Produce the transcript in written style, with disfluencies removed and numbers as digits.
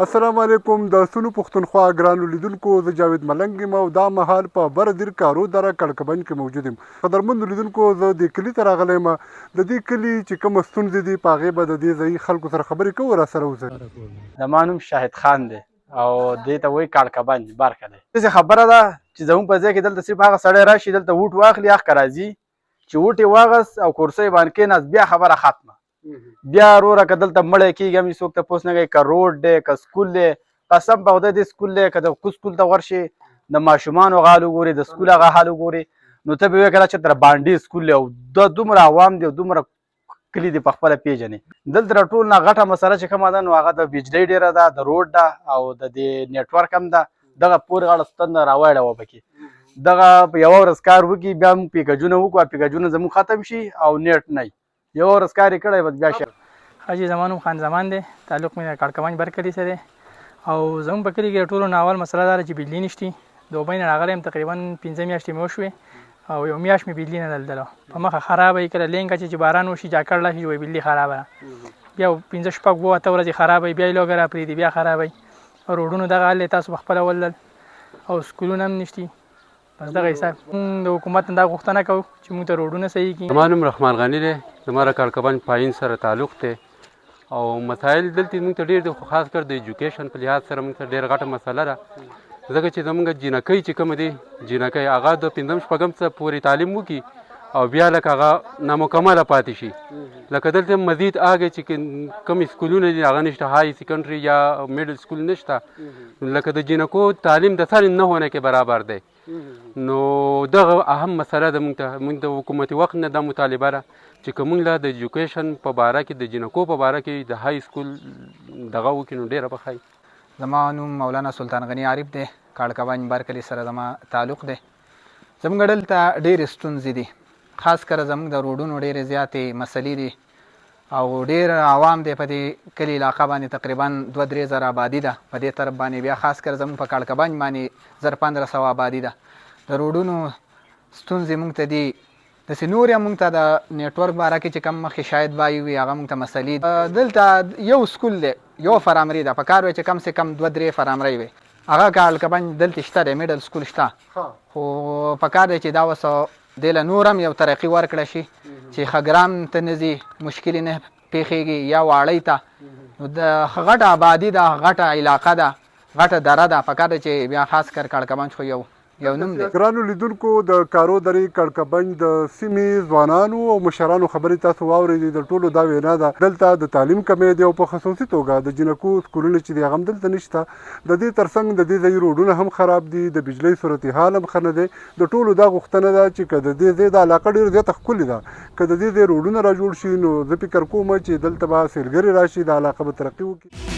السلام علیکم د سونو پښتونخوا ګرانو لیدونکو زه جاوید ملنګ یم او دا مهال په بر دیر کارو دره کړکبند کې موجود یم. قدرمنو لیدونکو زه دې کلي ته راغلی یم. د دې کلي چې کومه ستونزې دي په هغې به د دې ځایي خلکو سره خبرې کوو. راسره اوسئ. زما نوم شاهد خان دی او دې ته وایي کړکبند برخه دی. داسې خبره ده چې زموږ په ځای کې دلته صرف هغه سړی راشي دلته ووټ واخلي هغه راځي چې ووټ یې واغست او کرسۍ باندې کېناست بیا خبره ختمه. بیا وروره که دلته مړی کېږي هم څوک تپوس نه کوي که روډ دی که سکول دی. قسم په خدای دې سکول دی که د کوم سکول ته ورشي د ماشومانو حال وګوري د سکول هغه حال وګوري نو ته به وایې که دا چېرته بانډې سکول دی او دا دومره عوام دی او دومره کلي دي په خپله پېژني. دلته د ټول نه غټه مسله چې کومه ده نو هغه د بجلۍ ډېره ده د روډ ده او د دې نیټورک هم ده. دغه پورې غاړه ستن راوړه پکې دغه یوه ورځ کار وکړي بیا موږ پیکجونه وکړو پیکجونه زموږ ختم شي او نیټ نه یوه ورځ کار یې کړی بس بیا شي. حاجي زما نوم خان زمان دی تعلق مې د کړکبند برکلي سره دی او زموږ په کلي کې ټولو نه اول مسله دا ده چې بجلي نشتي. دوبۍ نه راغلی یم تقریبا 5 میاشتې مې وشوې او یو میاشت مې بجلي نه دلدله په مخه خرابه یې کله لینګه چې باران وشي جاکړ راشي وایي بجلي خرابه ده بیا 15 شپږ 8 ورځې خرابه بیا یې لوګه راپرېږدي بیا خرابه روډونو دغه حال دی تاسو په خپله ولدل او سکولونه هم نشتي. بس دغه حساب د حکومت نه دا غوښتنه کوو چې موږ ته روډونه صحیح کړي. زما نوم رحمان غني دی زما د کړکبند پاین سره تعلق دی او مسایل دلته موږ ته ډېر دي خو خاص کر د ایجوکیشن په لحاظ سره موږ ته ډېره غټه مسله ده ځکه چې زموږ جینکۍ چې کومه دي جینکۍ هغه د 5 شپږم څخه پورې تعلیم وکړي او بیا لکه هغه نامکمله پاتې شي. لکه دلته مزید هغه چې کوم سکولونه دي هغه نشته های سیکنډري یا میډل سکول نشته لکه د جینکو تعلیم د سال نه هونه کې برابر دی. نو دغه اهم مسله ده موږ د حکومتي وخت نه دا مطالبه ده چې که موږ له د ایجوکیشن په باره کې د جینکو په باره کې د های سکول دغه وکړي نو ډېره به ښه. زما نوم مولانا سلطان غني عارف دی کړکبند برکلي سره زما تعلق دی. زموږ دلته ډېرې ستونزې دي خاص کر زموږ د روډونو ډېرې زیاتې مسلې دي او ډېر عوام دی په دې کلي علاقه باندې تقریبا 2-3 زره آبادي ده په دې طرف باندې بیا خاص کر زموږ په کړکبند باندې 1500 آبادي ده. د روډونو ستونزې موږ ته دي داسې نور یې موږ ته د نیټورک باره کې چې کم مخکې شاید وایي وي هغه موږ ته مسلې دلته یو سکول دی یو فرامري ده په کار وی چې کم سے کم 2-3 فرامري وي هغه کړکبند دلته شته دی میډل سکول شته خو په کار دی چې دا اوس دې له نور هم یو ترقي ورکړه شي چې ښه ګرام ته نه ځي مشکلې نه پېښېږي یا واړۍ ته نو د غټه آبادي ده غټه علاقه ده غټه دره ده په کار دی چې بیا خاص کر کړکبند خو یو نوم دی. ګرانو لیدونکو د کارو درې کړکبند د سیمې ځوانانو او مشرانو خبرې تاسو واورېدې. د ټولو دا وینا ده دلته د تعلیم کمی دی او په خصوصي توګه د جینکو سکولونه چې دي هغه هم دلته نشته. د دې ترڅنګ د دې ځایي روډونه هم خراب دي د بجلۍ صورتحال هم ښه نه دی. د ټولو دا غوښتنه ده چې که د دې ځای د علاقه ډېره زیاته ښکلې ده که د دې ځای روډونه را جوړ شي نو زه فکر کوم چې دلته به سیلګرې راشي د علاقه به ترقي وکړي.